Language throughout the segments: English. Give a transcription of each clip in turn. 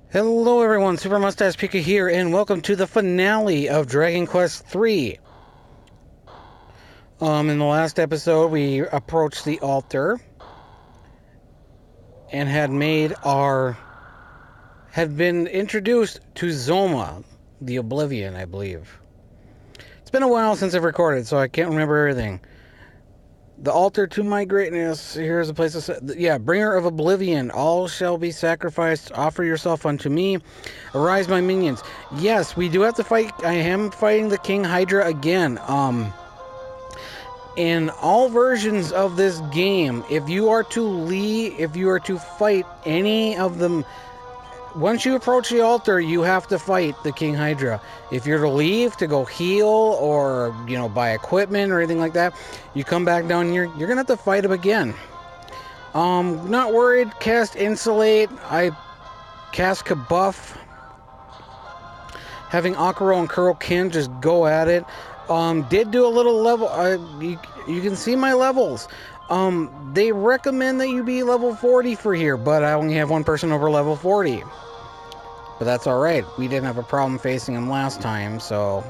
Hello everyone, Super Mustache Pika here, and welcome to the finale of Dragon Quest III. In the last episode, we approached the altar and had been introduced to Zoma, the Oblivion, I believe. It's been a while since I've recorded, so I can't remember everything. The altar to my greatness. Here's a place to say, yeah, bringer of oblivion. All shall be sacrificed. Offer yourself unto me. Arise, my minions. Yes, we do have to fight. I am fighting the King Hydra again. In all versions of this game, if you are to fight any of them, once you approach the altar, you have to fight the King Hydra. If you're to leave to go heal or, buy equipment or anything like that, you come back down here, you're gonna have to fight him again. Not worried. Cast Insulate. I cast Kabuff. Having Akuro and Kurokin just go at it. Did do a little level. You can see my levels. They recommend that you be level 40 for here, but I only have one person over level 40. But that's alright. We didn't have a problem facing him last time, so...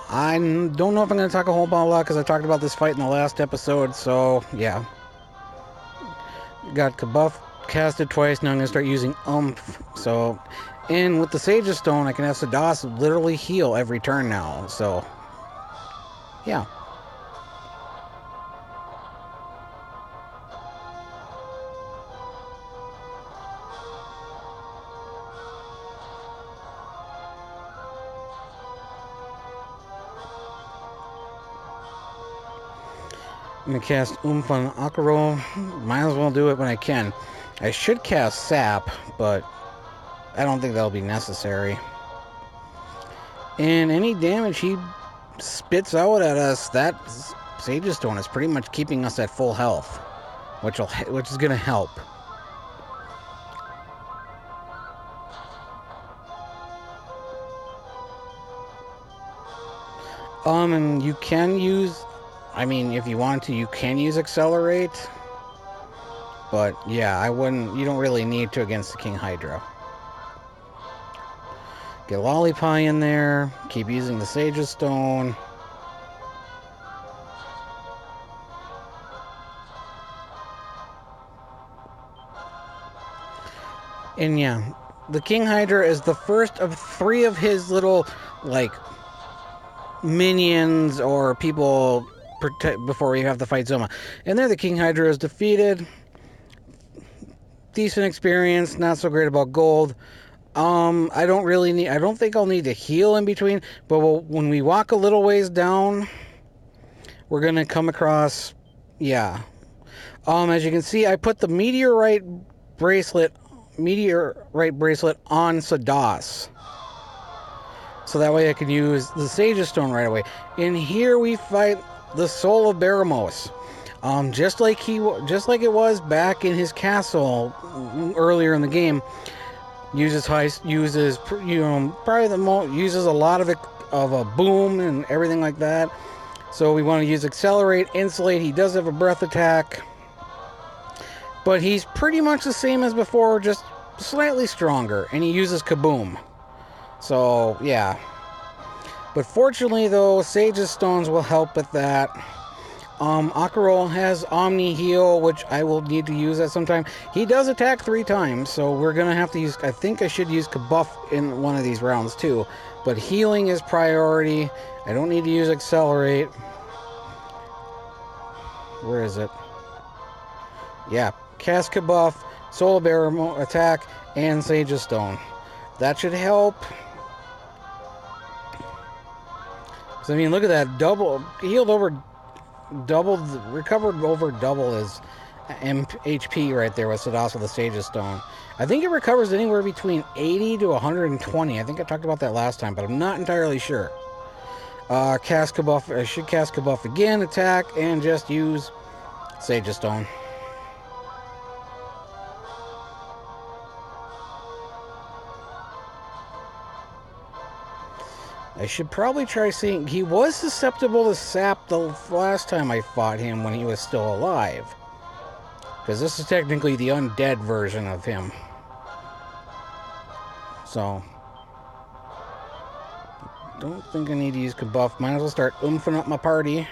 I don't know if I'm going to talk a whole lot because I talked about this fight in the last episode, so yeah. Got Kabuff casted twice, now I'm going to start using Umph. So, and with the Sage's Stone, I can have Sadas literally heal every turn now, so... yeah. I'm going to cast Oomph on Akuro. Might as well do it when I can. I should cast Sap, but I don't think that'll be necessary. And any damage he spits out at us, that Sage's Stone is pretty much keeping us at full health, which is going to help. And you can use... I mean, if you want to, you can use Accelerate. But, yeah, I wouldn't... You don't really need to against the King Hydra. Get Lollipie in there. Keep using the Sage's Stone. And, yeah, the King Hydra is the first of 3 of his little, like, minions or people... before we have to fight Zoma. And there the King Hydra is defeated. Decent experience, not so great about gold. I don't think I'll need to heal in between, but when we walk a little ways down, we're gonna come across, yeah. As you can see, I put the meteorite bracelet on Sadas. So that way I can use the Sage's Stone right away. And here we fight the Soul of Baramos. Just like it was back in his castle earlier in the game. Uses a lot of a boom and everything like that. So we want to use Accelerate, Insulate. He does have a breath attack, but he's pretty much the same as before, just slightly stronger, and he uses Kaboom. So yeah. But fortunately, though, Sage's Stones will help with that. Akuro has Omni Heal, which I will need to use at some time. He does attack 3 times, so we're going to have to use... I think I should use Kabuff in one of these rounds, too. But healing is priority. I don't need to use Accelerate. Where is it? Yeah. Cast Kabuff, Soul Bearer attack, and Sage's Stone. That should help. So, I mean, look at that. Recovered over double his HP right there with Sadas with the Sage's Stone. I think it recovers anywhere between 80 to 120. I think I talked about that last time, but I'm not entirely sure. Cast Kabuff. I should cast Kabuff again, attack, and just use Sage's Stone. I should probably try seeing... He was susceptible to sap the last time I fought him when he was still alive. Because this is technically the undead version of him. So... don't think I need to use Kabuff. Might as well start oomping up my party.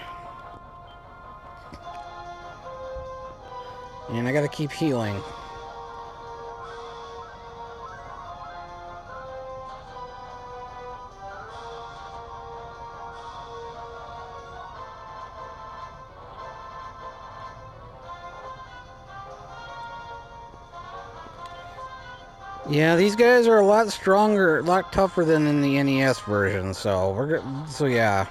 And I gotta keep healing. Yeah, these guys are a lot stronger, a lot tougher than in the NES version, so yeah.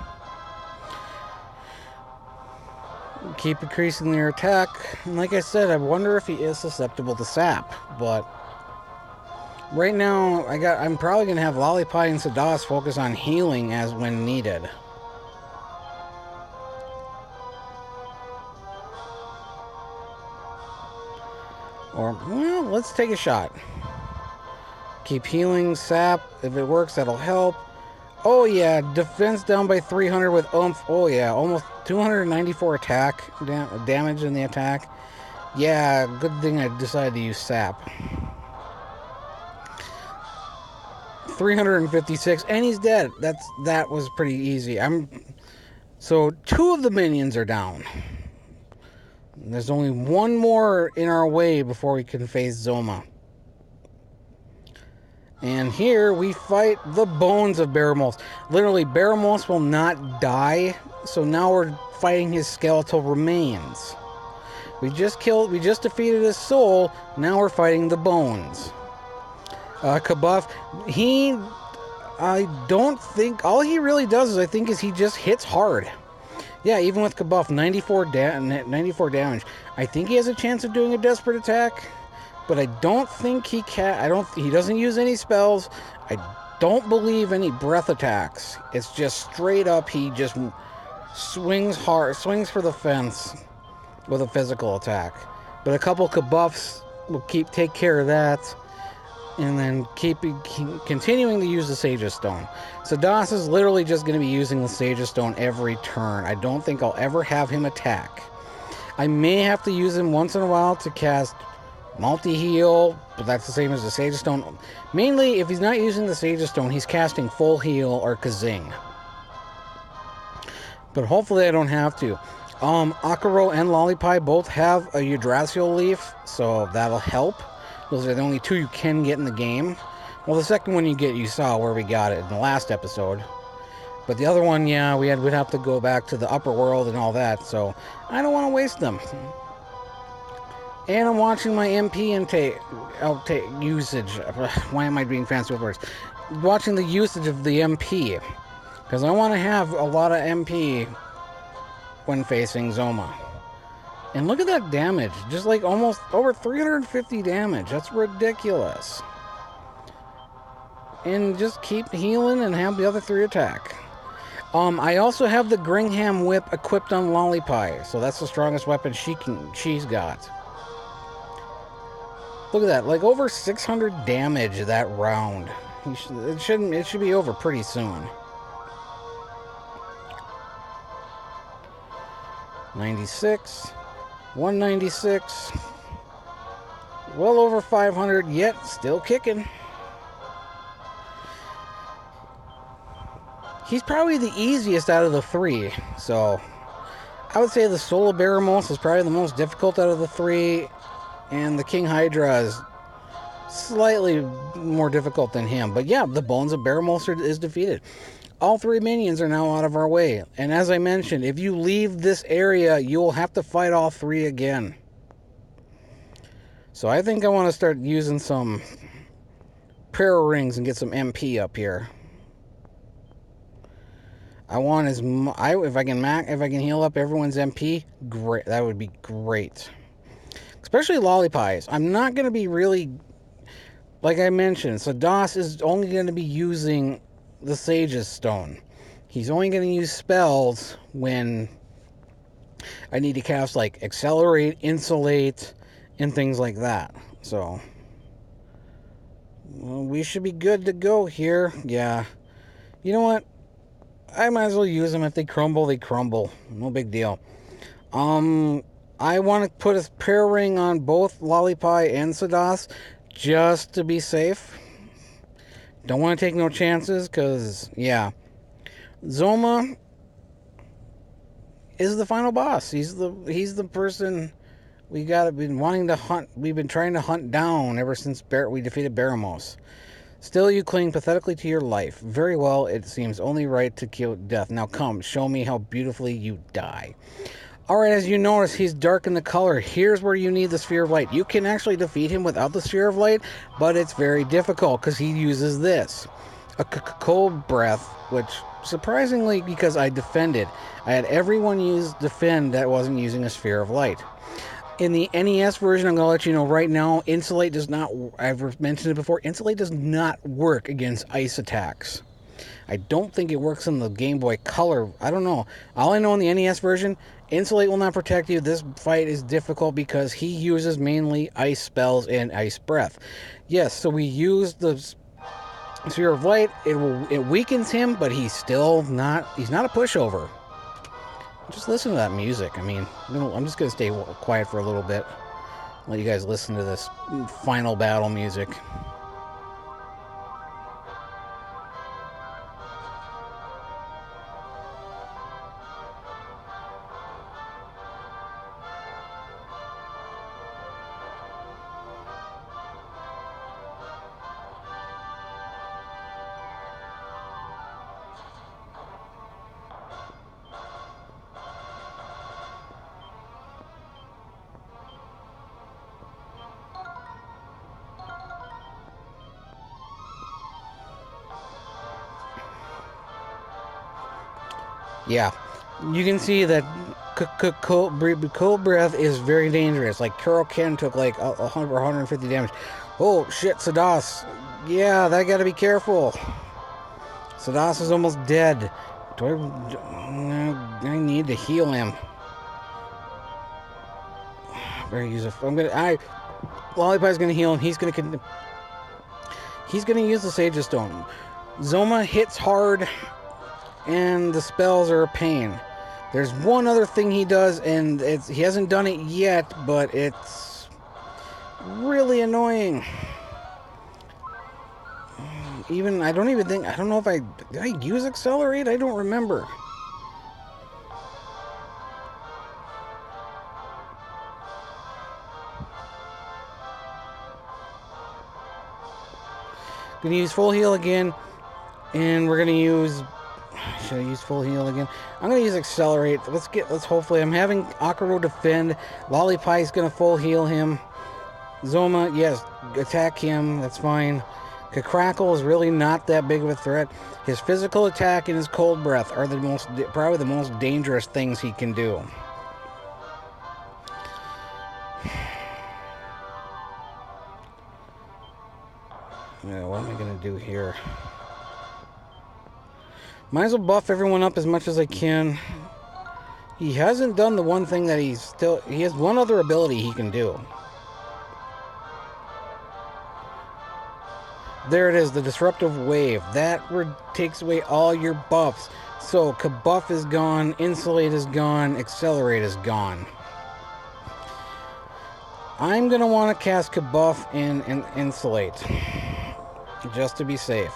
Keep increasing their attack. And like I said, I wonder if he is susceptible to sap, but right now I'm probably gonna have Lollipie and Sadas focus on healing as when needed. Or, well, let's take a shot. Keep healing, sap. If it works, that'll help. Oh yeah, defense down by 300 with oomph. Oh yeah, almost 294 attack damage in the attack. Yeah, good thing I decided to use sap. 356, and he's dead. That was pretty easy. So 2 of the minions are down. There's only 1 more in our way before we can face Zoma. And here we fight the bones of Baramos. Literally, Baramos will not die, so now we're fighting his skeletal remains. We just defeated his soul, now we're fighting the bones. Kabuff, I don't think, all he really does is he just hits hard. Yeah, even with Kabuff, 94 damage. I think he has a chance of doing a desperate attack. But I don't think he can. He doesn't use any spells. I don't believe any breath attacks. It's just straight up. He just swings hard, swings for the fence with a physical attack. But a couple Kabuffs will take care of that, and then keep continuing to use the Sage's Stone. Sadas is literally just going to be using the Sage's Stone every turn. I don't think I'll ever have him attack. I may have to use him once in a while to cast multi-heal, but that's the same as the Sage's Stone. Mainly, if he's not using the Sage's Stone, he's casting full heal or Kazing. But hopefully I don't have to. Akuro and Lollipie both have a Yggdrasil leaf, so that'll help. Those are the only 2 you can get in the game. Well, the second one you saw where we got it in the last episode. But the other one, yeah, we'd have to go back to the upper world and all that, so I don't want to waste them. And I'm watching my MP usage. Why am I being fancy with words? Watching the usage of the MP. Because I want to have a lot of MP when facing Zoma. And look at that damage. Just like almost over 350 damage. That's ridiculous. And just keep healing and have the other 3 attack. I also have the Gringham Whip equipped on Lollipie. So that's the strongest weapon she's got. Look at that, like over 600 damage that round. It should be over pretty soon. 96, 196, well over 500, yet still kicking. He's probably the easiest out of the 3, so I would say the Soul of Baramos is probably the most difficult out of the 3. And the King Hydra is slightly more difficult than him. But yeah, the Bones of Baramos is defeated. All 3 minions are now out of our way. And as I mentioned, if you leave this area, you'll have to fight all 3 again. So I think I want to start using some prayer rings and get some MP up here. I want if I can heal up everyone's MP, great. That would be great. Especially Lollipie's. I'm not going to be really, like I mentioned, Sadas is only going to be using the Sage's Stone. He's only going to use spells when I need to cast, like, Accelerate, Insulate, and things like that. So, well, we should be good to go here. Yeah. You know what? I might as well use them. If they crumble, they crumble. No big deal. I want to put a prayer ring on both Lollipie and Sadas just to be safe. Don't want to take no chances, because, yeah. Zoma is the final boss. He's the person been wanting to hunt. We've been trying to hunt down ever since we defeated Baramos. Still, you cling pathetically to your life. Very well, it seems only right to kill death. Now come, show me how beautifully you die. Alright, as you notice, he's dark in the color. Here's where you need the Sphere of Light. You can actually defeat him without the Sphere of Light, but it's very difficult because he uses this. A cold breath, which, surprisingly, because I defended, I had everyone defend that wasn't using a Sphere of Light. In the NES version, I'm going to let you know right now, Insulate does not, I've mentioned it before, Insulate does not work against ice attacks. I don't think it works in the Game Boy Color. I don't know. All I know in the NES version, Insulate will not protect you. This fight is difficult because he uses mainly ice spells and ice breath. Yes, so we use the Sphere of Light. It weakens him, but he's still not. He's not a pushover. Just listen to that music. I mean, I'm just gonna stay quiet for a little bit. Let you guys listen to this final battle music. Yeah, you can see that cold breath is very dangerous. Like Kuro Ken took like 100 or 150 damage. Oh shit, Sadas. Yeah, that gotta be careful. Sadas is almost dead. I need to heal him. Better use a. Lollipie's gonna heal him. He's gonna use the Sage Stone. Zoma hits hard, and the spells are a pain. There's one other thing he does, and he hasn't done it yet, but it's really annoying. I don't know if did I use Accelerate? I don't remember. Gonna use Full Heal again, and we're gonna use. Should I use Full Heal again? I'm gonna use Accelerate. Let's hopefully. I'm having Akuro defend. Lollipie's gonna Full Heal him. Zoma, yes, attack him. That's fine. Crackle is really not that big of a threat. His physical attack and his cold breath are probably the most dangerous things he can do. Yeah, what am I gonna do here? Might as well buff everyone up as much as I can. He hasn't done the one thing that he has one other ability he can do. There it is, the Disruptive Wave. That takes away all your buffs. So, Kabuff is gone, Insulate is gone, Accelerate is gone. I'm going to want to cast Kabuff and Insulate, just to be safe.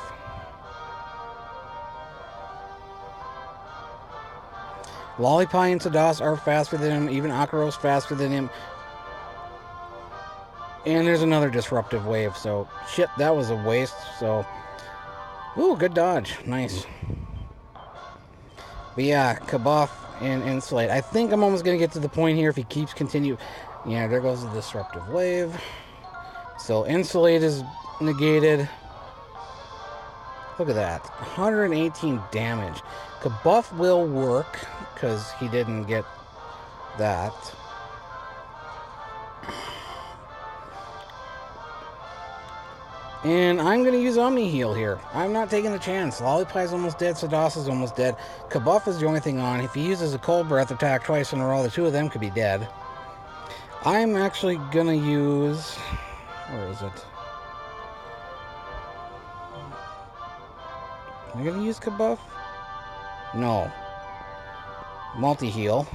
Lollipie and Sadas are faster than him, even Akuro's faster than him. And there's another Disruptive Wave, so shit, that was a waste. So, ooh, good dodge, nice. But yeah, Kabuff and Insulate. I think I'm almost gonna get to the point here if he keeps continue. Yeah, there goes the Disruptive Wave. So Insulate is negated. Look at that, 118 damage. Kabuff will work because he didn't get that. And I'm going to use Omni Heal here. I'm not taking the chance. Lollipie's almost dead. Sadas is almost dead. Kabuff is the only thing on. If he uses a Cold Breath attack twice in a row, the two of them could be dead. I'm actually going to use... Where is it? Am I going to use Kabuff? No. Multi-heal.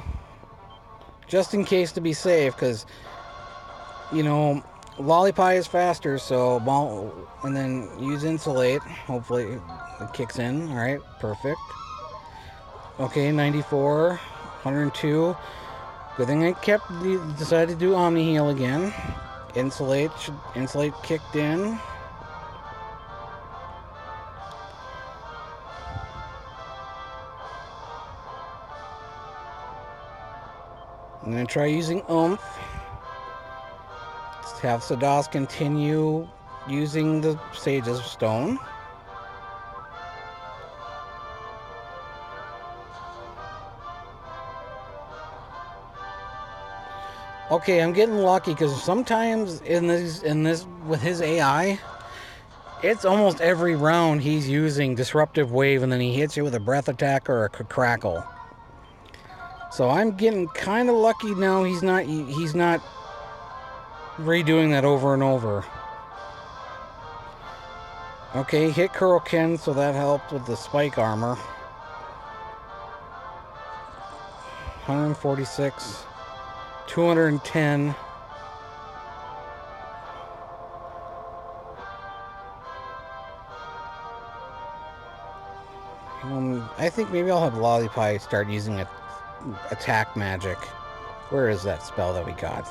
Just in case to be safe, because, you know, Lollipie is faster, so... And then use Insulate. Hopefully it kicks in. Alright, perfect. Okay, 94. 102. Good thing I decided to do Omni Heal again. Insulate kicked in. I'm going to try using Oomph. Let's have Sadas continue using the Sage's Stone. Okay, I'm getting lucky because sometimes in this with his AI, it's almost every round he's using Disruptive Wave and then he hits you with a Breath Attack or a Crackle. So I'm getting kind of lucky now. He's not redoing that over and over. Okay, hit Kuroken, so that helped with the spike armor. 146, 210. I think maybe I'll have Lollipie start using attack magic. Where is that spell that we got?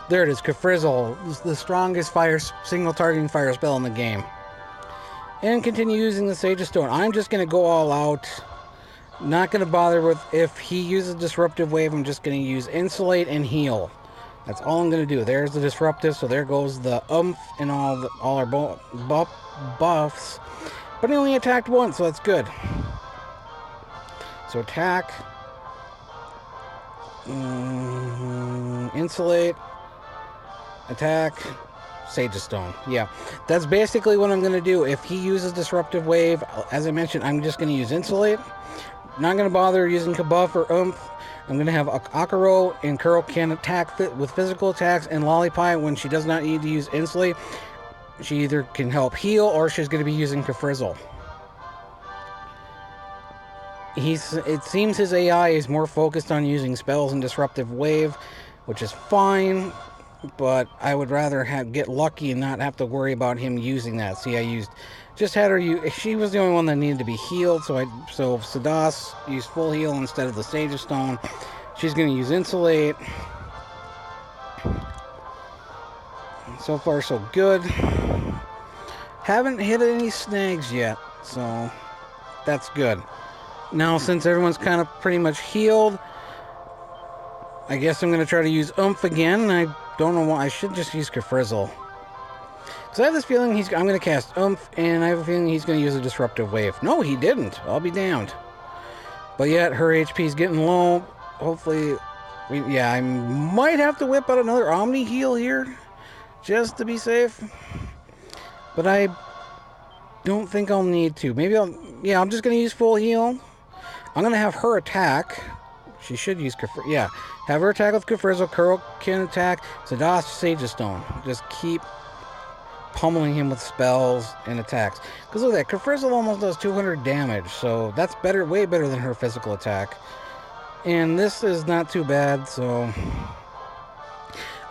There it is, Kafrizzle, the strongest single targeting fire spell in the game. And continue using the Sage's Stone. I'm just going to go all out. Not going to bother with if he uses Disruptive Wave. I'm just going to use Insulate and Heal. That's all I'm going to do. There's the Disruptive, so there goes the Oomph and all our buffs. But he only attacked once, so that's good. So attack. Insulate. Attack. Sage's Stone. Yeah, that's basically what I'm going to do. If he uses Disruptive Wave, as I mentioned, I'm just going to use Insulate. Not going to bother using Kabuff or Oomph. I'm going to have Akuro and Kuroken attack with physical attacks, and Lollipie, when she does not need to use Insulate, she either can help heal or she's going to be using Kafrizzle. It seems his AI is more focused on using spells and Disruptive Wave, which is fine, but I would rather get lucky and not have to worry about him using that. See, she was the only one that needed to be healed, so Sadas used full heal instead of the Sage's Stone. She's going to use Insulate. So far, so good. Haven't hit any snags yet, so that's good. Now, since everyone's kind of pretty much healed, I guess I'm going to try to use Oomph again. I don't know why. I should just use Kafrizzle. So I have this feeling I'm going to cast Oomph, and I have a feeling he's going to use a Disruptive Wave. No, he didn't. I'll be damned. But yet, her HP is getting low. Hopefully, I might have to whip out another Omni Heal here, just to be safe. But I don't think I'll need to. Maybe I'm just going to use full heal. I'm going to have her attack. She should use Kafrizzle. Yeah, have her attack with Kafrizzle. Kuroken attack. Sadas, Sage's Stone. Just keep pummeling him with spells and attacks. Because look at that, Kafrizzle almost does 200 damage, so that's way better than her physical attack. And this is not too bad, so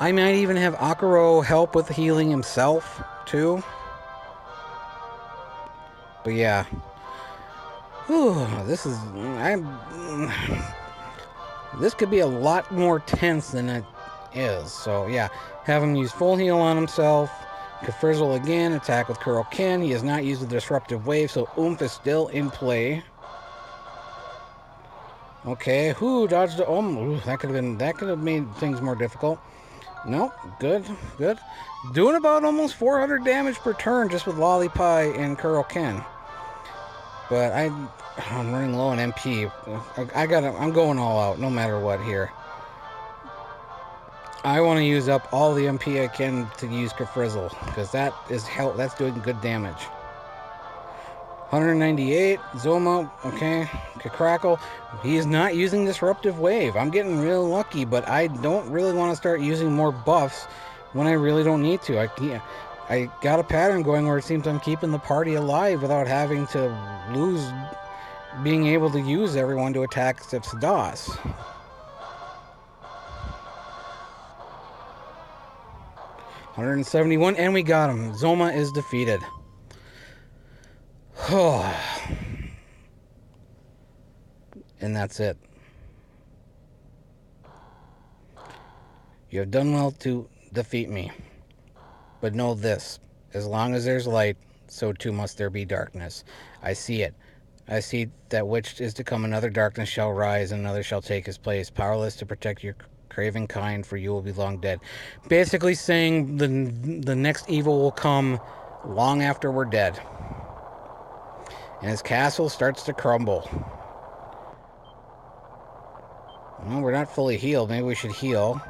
I might even have Akuro help with healing himself, too. But yeah. Whew, this could be a lot more tense than it is. So yeah, have him use full heal on himself. Kafrizzle again, attack with Kuroken. He has not used the Disruptive Wave, so Oomph is still in play. Okay, dodged the that could have made things more difficult. Nope, good. Doing about almost 400 damage per turn just with Lollipie and Kuroken. But I'm running low on MP. I'm going all out no matter what here. I want to use up all the MP I can to use Kafrizzle, because that's doing good damage. 198, Zoma, okay, Crackle. He is not using Disruptive Wave. I'm getting real lucky, but I don't really want to start using more buffs when I really don't need to. I got a pattern going where it seems I'm keeping the party alive without having to lose being able to use everyone to attack except Sadas. $171, and we got him. Zoma is defeated. And that's it. You have done well to defeat me. But know this, as long as there's light, so too must there be darkness. I see it. I see that which is to come, another darkness shall rise, and another shall take his place, powerless to protect your craven kind, for you will be long dead. Basically saying the next evil will come long after we're dead. And his castle starts to crumble. Well, we're not fully healed. Maybe we should heal.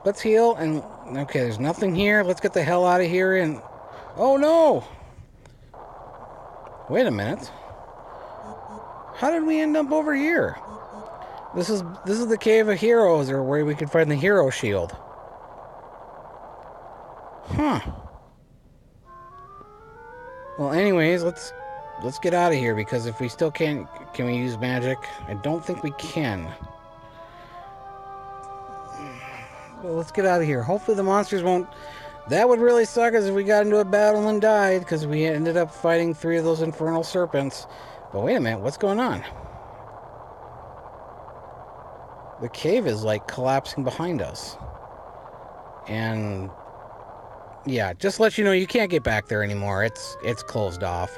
Let's heal, and... Okay, there's nothing here. Let's get the hell out of here, and... Oh, no! Wait a minute. How did we end up over here? This is the Cave of Heroes, or where we could find the hero shield. Huh. Well, anyways, let's get out of here, because if we still can't... Can we use magic? I don't think we can. Well, let's get out of here. Hopefully the monsters won't... That would really suck us if we got into a battle and died, because we ended up fighting 3 of those infernal serpents. But wait a minute, what's going on? The cave is, like, collapsing behind us. And... yeah, just to let you know, you can't get back there anymore. It's closed off.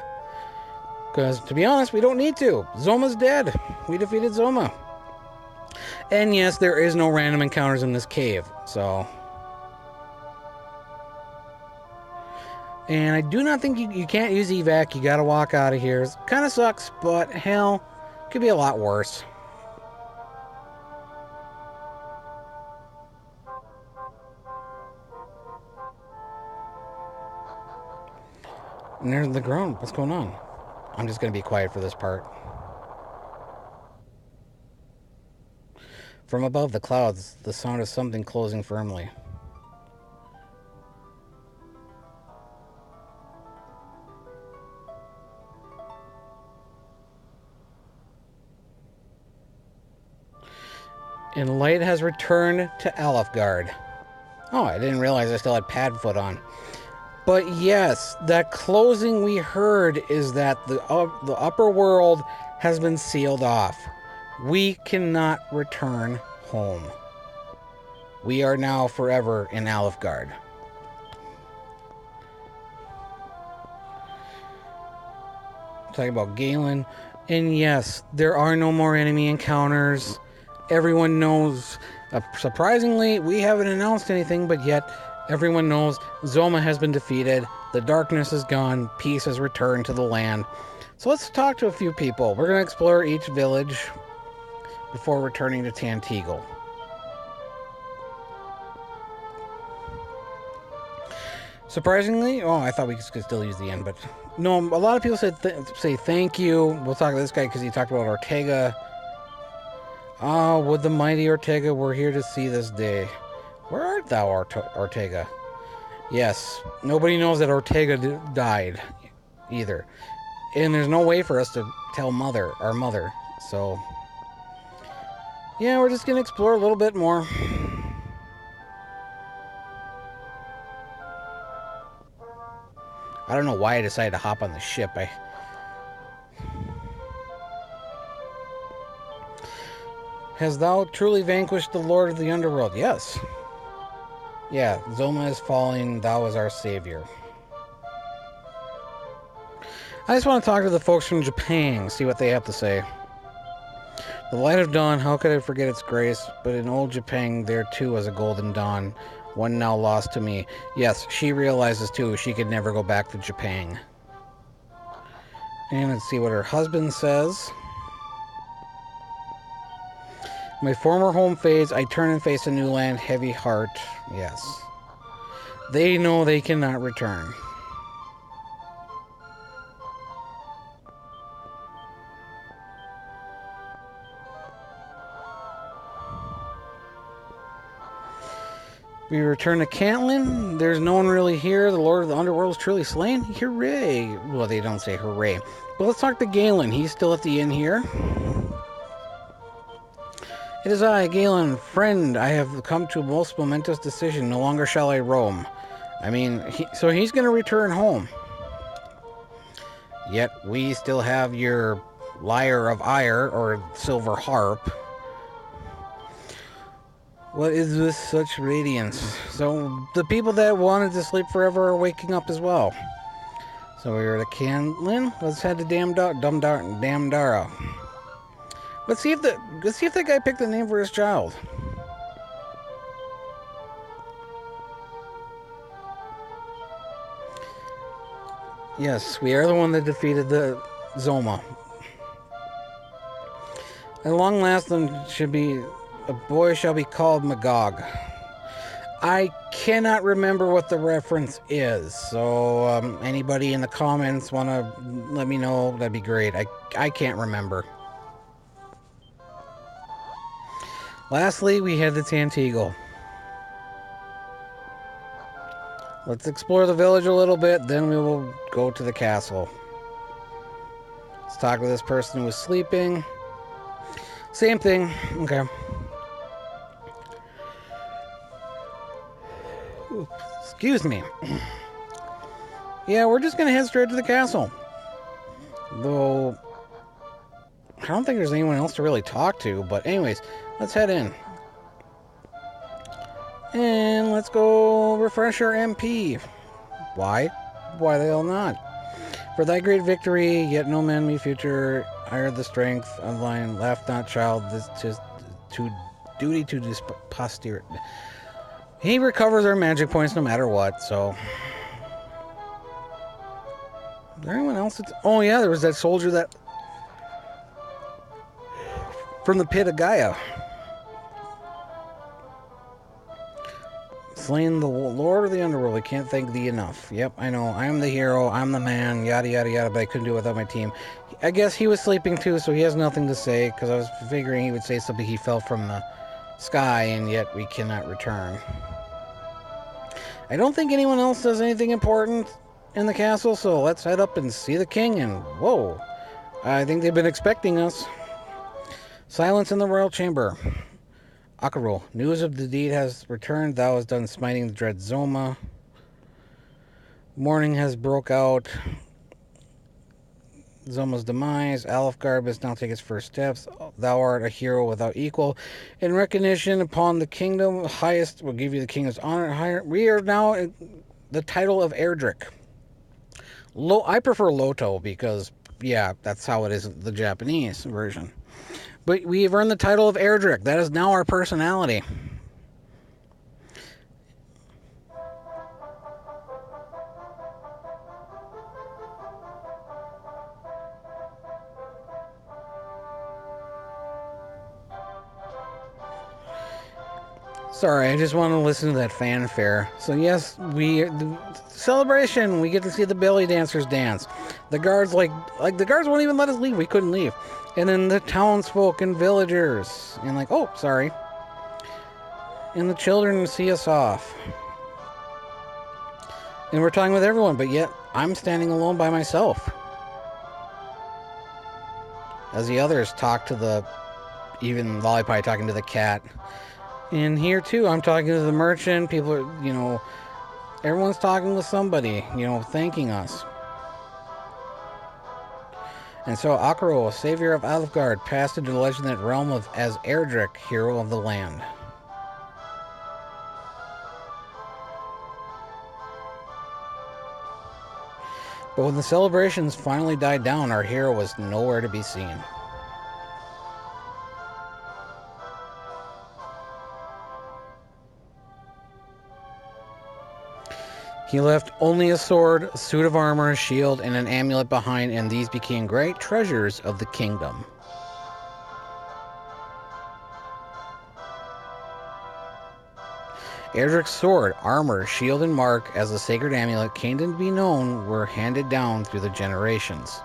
Because, to be honest, we don't need to. Zoma's dead. We defeated Zoma. And yes, there is no random encounters in this cave, so... And I do not think you can't use evac. You gotta walk out of here. It kind of sucks, but hell, could be a lot worse. And there's the ground. What's going on? I'm just gonna be quiet for this part. From above the clouds, the sound of something closing firmly. And light has returned to Alefgard. Oh, I didn't realize I still had Padfoot on. But yes, that closing we heard is that the upper world has been sealed off. We cannot return home. We are now forever in Alefgard. Talking about Galen. And yes, there are no more enemy encounters. Everyone knows. Surprisingly, we haven't announced anything, but yet everyone knows Zoma has been defeated. The darkness is gone. Peace has returned to the land. So let's talk to a few people. We're going to explore each village before returning to Tantegel. Surprisingly, oh, I thought we could still use the end, but no, a lot of people say thank you. We'll talk to this guy because he talked about Ortega. Oh, would the mighty Ortega were here to see this day. Where art thou, Ortega? Yes, nobody knows that Ortega died either. And there's no way for us to tell our mother. So, yeah, we're just going to explore a little bit more. I don't know why I decided to hop on the ship. Has thou truly vanquished the Lord of the Underworld? Yes. Yeah, Zoma is falling. Thou is our savior. I just want to talk to the folks from Japan, see what they have to say. The light of dawn, how could I forget its grace? But in old Japan, there too was a golden dawn, one now lost to me. Yes, she realizes too she could never go back to Japan. And let's see what her husband says. My former home fades, I turn and face a new land, heavy heart. Yes. They know they cannot return. We return to Cantland. There's no one really here. The Lord of the Underworld is truly slain. Hooray! Well, they don't say hooray. But let's talk to Galen. He's still at the inn here. It is I, Galen, friend. I have come to a most momentous decision. No longer shall I roam. I mean, so he's going to return home. Yet we still have your lyre of ire, or silver harp. What is this such radiance? So the people that wanted to sleep forever are waking up as well. So we're at Canlin. Let's head to Damdara. Let's see if that guy picked a name for his child. Yes, we are the one that defeated the Zoma. At long last, a boy shall be called Magog. I cannot remember what the reference is, so anybody in the comments want to let me know, that'd be great. I can't remember. Lastly, we head to Tanteagle. Let's explore the village a little bit, then we will go to the castle. Let's talk to this person who was sleeping. Same thing. Okay. Excuse me. Yeah, we're just going to head straight to the castle. Though, I don't think there's anyone else to really talk to. But anyways, let's head in. And let's go refresh our MP. Why? Why the hell not? For thy great victory, yet no man me future. Hire the strength, online, laugh not child, this to duty to this posterity. He recovers our magic points no matter what, so. Is there anyone else? Oh yeah, there was that soldier that from the pit of Gaia. Slain the Lord of the Underworld. I can't thank thee enough. Yep, I know. I'm the hero. I'm the man. Yada, yada, yada. But I couldn't do it without my team. I guess he was sleeping too, so he has nothing to say. Because I was figuring he would say something. He fell from the sky, and yet we cannot return. I don't think anyone else does anything important in the castle, so let's head up and see the king. And whoa, I think they've been expecting us. Silence in the royal chamber. Akarul, news of the deed has returned. Thou hast done smiting the dread Zoma. Morning has broke out. Zoma's demise. Alfgard must now take its first steps. Thou art a hero without equal. In recognition upon the kingdom, highest will give you the kingdom's honor. We are now in the title of Erdrick. I prefer Loto because, yeah, that's how it is in the Japanese version. But we have earned the title of Erdrick. That is now our personality. Sorry, I just want to listen to that fanfare. So yes, the celebration. We get to see the belly dancers dance. The guards the guards won't even let us leave. We couldn't leave. And then the townsfolk and villagers and oh, sorry. And the children see us off. And we're talking with everyone, but yet I'm standing alone by myself. As the others talk to even Lollipie talking to the cat. And here too, I'm talking to the merchant. People are, everyone's talking with somebody, thanking us. And so Akaro, savior of Alfgard, passed into the legendary realm as Erdrick, hero of the land. But when the celebrations finally died down, our hero was nowhere to be seen. He left only a sword, a suit of armor, a shield, and an amulet behind, and these became great treasures of the kingdom. Erdrick's sword, armor, shield, and mark as a sacred amulet came to be known were handed down through the generations.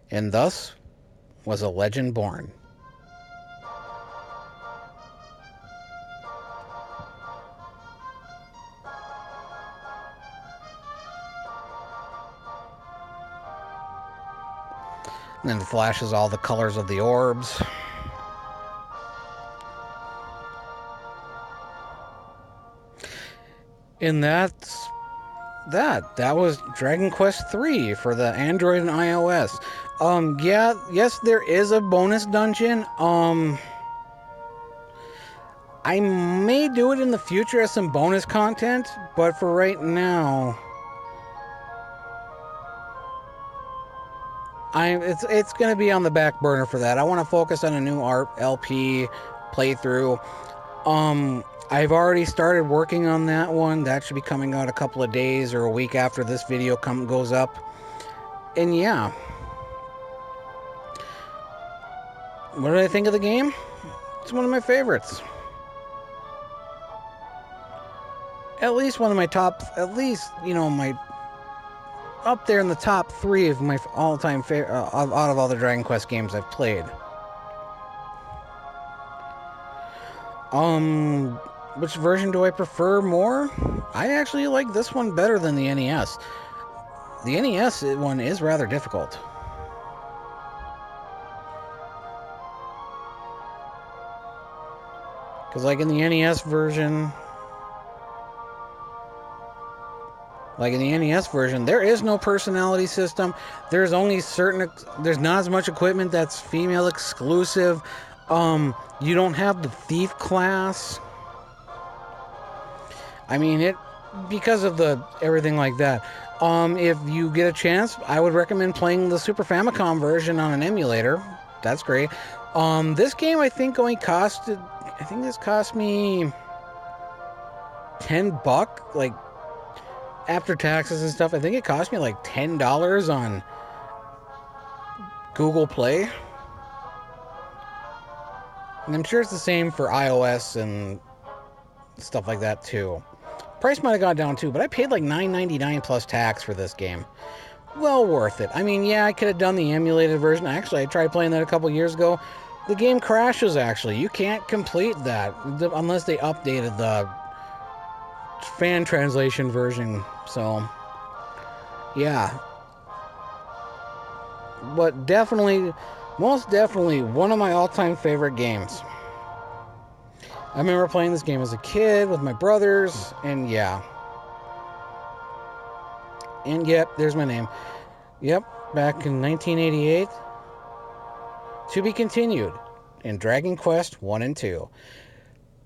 And thus was a legend born. And then it flashes all the colors of the orbs. And that's that. That was Dragon Quest III for the Android and iOS. Yeah, yes, there is a bonus dungeon. I may do it in the future as some bonus content, but for right now, it's gonna be on the back burner for that. I want to focus on a new art LP playthrough. I've already started working on that one. That should be coming out a couple of days or a week after this video goes up. And yeah, what did I think of the game? It's one of my favorites. At least one of my top, at least, you know, my up there in the top 3 of my all-time favorite out of all the Dragon Quest games I've played. Which version do I prefer more? I actually like this one better than the NES. The NES one is rather difficult. Because like in the NES version, there is no personality system. There's only there's not as much equipment that's female exclusive. You don't have the thief class. I mean, because of everything like that. If you get a chance, I would recommend playing the Super Famicom version on an emulator. That's great. This game I think this cost me $10, like after taxes and stuff. I think it cost me like $10 on Google Play. And I'm sure it's the same for iOS and stuff like that too. Price might have gone down too, but I paid like $9.99 plus tax for this game. Well worth it. I mean, yeah, I could have done the emulated version. Actually, I tried playing that a couple years ago. The game crashes, actually. You can't complete that unless they updated the fan translation version. So, yeah. But definitely, most definitely, one of my all-time favorite games. I remember playing this game as a kid with my brothers, and yeah. And yep, there's my name. Yep, back in 1988. To be continued in Dragon Quest 1 and 2.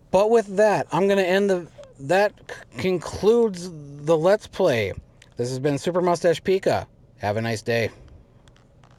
But with that, I'm going to end that concludes the Let's Play. This has been Super Mustache Pika. Have a nice day.